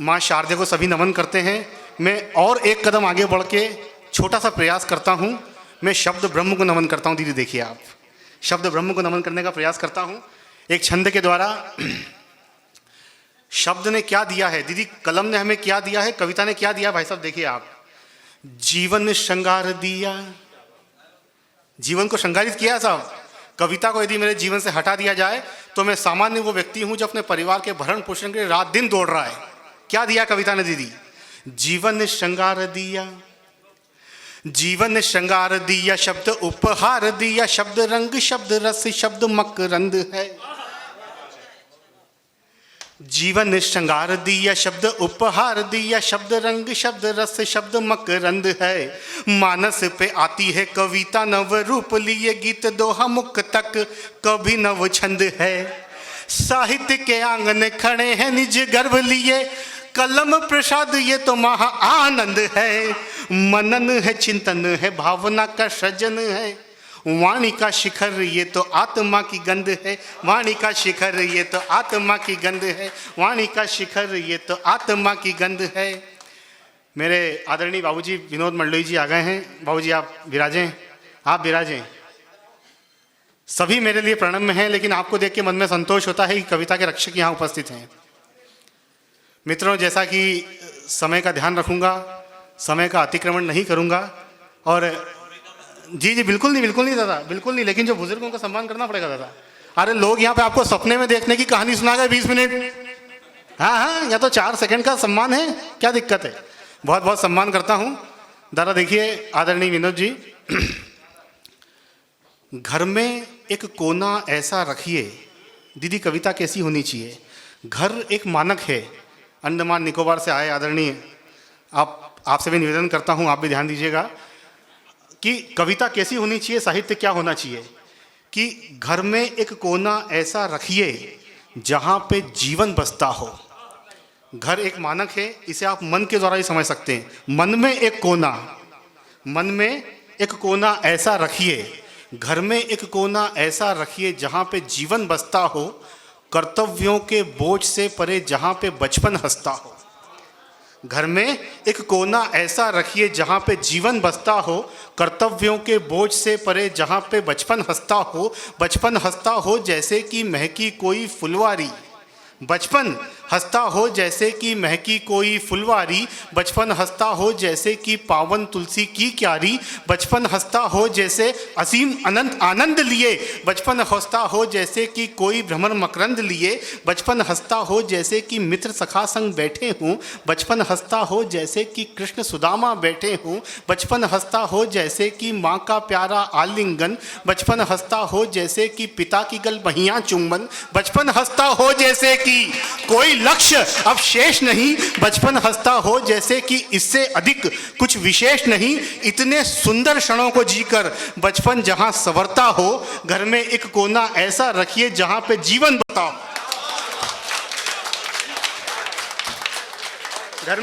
माँ शारदे को सभी नमन करते हैं। मैं और एक कदम आगे बढ़ के छोटा सा प्रयास करता हूँ। मैं शब्द ब्रह्म को नमन करता हूँ। दीदी देखिए आप, शब्द ब्रह्म को नमन करने का प्रयास करता हूँ एक छंद के द्वारा। शब्द ने क्या दिया है दीदी, कलम ने हमें क्या दिया है, कविता ने क्या दिया भाई साहब, देखिए आप। जीवन में श्रृंगार दिया, जीवन को श्रृंगारित किया साहब। कविता को यदि मेरे जीवन से हटा दिया जाए तो मैं सामान्य वो व्यक्ति हूं जो अपने परिवार के भरण पोषण के लिए रात दिन दौड़ रहा है। क्या दिया कविता ने दीदी? जीवन ने श्रृंगार दिया, जीवन ने श्रृंगार दिया, शब्द उपहार दिया, शब्द रंग, शब्द रस, शब्द मकरंद है। जीवन ने श्रृंगार दिया, शब्द उपहार दिया, शब्द रंग, शब्द रस, शब्द मकरंद है। मानस पे आती है कविता नव रूप लिए, गीत दोहा मुख तक कभी नव छंद है। साहित्य के आंगन खड़े हैं निज गर्व लिए, कलम प्रसाद ये तो महा आनंद है। मनन है, चिंतन है, भावना का सृजन है। वाणी का शिखर ये तो आत्मा की गंध है, वाणी का शिखर ये तो आत्मा की गंध है, वाणी का शिखर ये तो आत्मा की गंध है। मेरे आदरणीय बाबूजी विनोद मंडलोई जी आ गए हैं। बाबूजी आप विराजें, आप विराजें। सभी मेरे लिए प्रणम में हैं, लेकिन आपको देख के मन में संतोष होता है कि कविता के रक्षक यहाँ उपस्थित हैं। मित्रों, जैसा कि समय का ध्यान रखूंगा, समय का अतिक्रमण नहीं करूंगा। और जी जी बिल्कुल नहीं दादा, बिल्कुल नहीं। लेकिन जो बुजुर्गों का सम्मान करना पड़ेगा दादा। अरे लोग यहाँ पे आपको सपने में देखने की कहानी सुना गए 20 मिनट। हाँ, या तो 4 सेकंड का सम्मान है, क्या दिक्कत है? बहुत बहुत सम्मान करता हूँ दादा। देखिए आदरणीय विनोद जी, घर में एक कोना ऐसा रखिए। दीदी कविता कैसी होनी चाहिए? घर एक मानक है। अंडमान निकोबार से आए आदरणीय, आपसे भी निवेदन करता हूँ, आप भी ध्यान दीजिएगा कि कविता कैसी होनी चाहिए, साहित्य क्या होना चाहिए। कि घर में एक कोना ऐसा रखिए जहाँ पे जीवन बसता हो। घर एक मानक है, इसे आप मन के द्वारा ही समझ सकते हैं। मन में एक कोना, मन में एक कोना ऐसा रखिए, घर में एक कोना ऐसा रखिए जहाँ पे जीवन बसता हो, कर्तव्यों के बोझ से परे जहाँ पे बचपन हंसता हो। घर में एक कोना ऐसा रखिए जहाँ पे जीवन बसता हो, कर्तव्यों के बोझ से परे जहाँ पे बचपन हंसता हो। बचपन हंसता हो जैसे कि महकी कोई फुलवारी, बचपन हंसता हो जैसे कि महकी कोई फुलवारी। बचपन हंसता हो जैसे कि पावन तुलसी की क्यारी। बचपन हंसता हो जैसे असीम अनंत आनंद लिए। बचपन हंसता हो जैसे कि कोई भ्रमर मकरंद लिए। बचपन हंसता हो जैसे कि मित्र सखा संग बैठे हों। बचपन हंसता हो जैसे कि कृष्ण सुदामा बैठे हों। बचपन हंसता हो जैसे कि माँ का प्यारा आलिंगन। बचपन हंसता हो जैसे कि पिता की गल बहियाँ चुंबन। बचपन हंसता हो जैसे कि कोई लक्ष्य अब शेष नहीं। बचपन हंसता हो जैसे कि इससे अधिक कुछ विशेष नहीं। इतने सुंदर क्षणों को जीकर बचपन जहां संवरता हो, घर में एक कोना ऐसा रखिए जहां पे जीवन बताओ। घर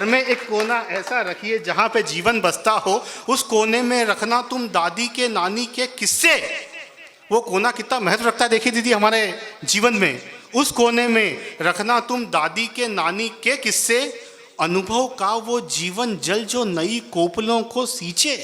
में एक कोना ऐसा रखिए जहां पे जीवन बसता हो। उस कोने में रखना तुम दादी के नानी के किस्से। वो कोना कितना महत्व रखता है देखिए दीदी हमारे जीवन में। उस कोने में रखना तुम दादी के नानी के किस्से, अनुभव का वो जीवन जल जो नई कोपलों को सींचे।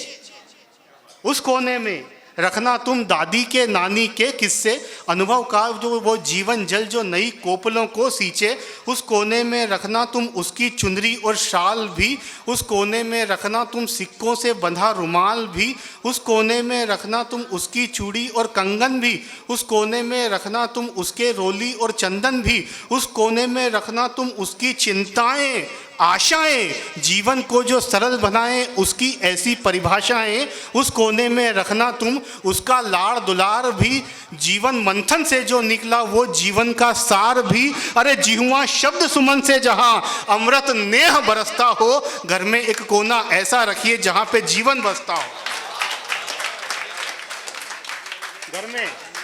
उस कोने में रखना तुम दादी के नानी के किस्से, अनुभव का जो वो जीवन जल जो नई कोपलों को सींचे। उस कोने में रखना तुम उसकी चुनरी और शाल भी। उस कोने में रखना तुम सिक्कों से बंधा रुमाल भी। उस कोने में रखना तुम उसकी चूड़ी और कंगन भी। उस कोने में रखना तुम उसके रोली और चंदन भी। उस कोने में रखना तुम उसकी चिंताएं आशाएं, जीवन को जो सरल बनाएं उसकी ऐसी परिभाषाएं। उस कोने में रखना तुम उसका लाड़ दुलार भी। जीवन मंथन से जो निकला वो जीवन का सार भी। अरे जिहुआ शब्द सुमन से जहां अमृत नेह बरसता हो, घर में एक कोना ऐसा रखिए जहां पे जीवन बसता हो।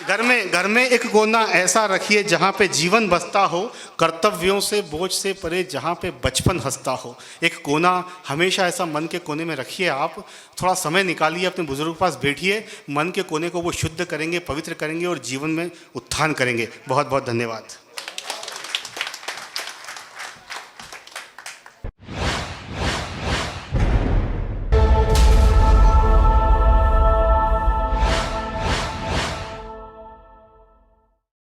घर में एक कोना ऐसा रखिए जहाँ पे जीवन बसता हो, कर्तव्यों से बोझ से परे जहाँ पे बचपन हंसता हो। एक कोना हमेशा ऐसा मन के कोने में रखिए। आप थोड़ा समय निकालिए, अपने बुजुर्ग के पास बैठिए, मन के कोने को वो शुद्ध करेंगे, पवित्र करेंगे और जीवन में उत्थान करेंगे। बहुत बहुत धन्यवाद।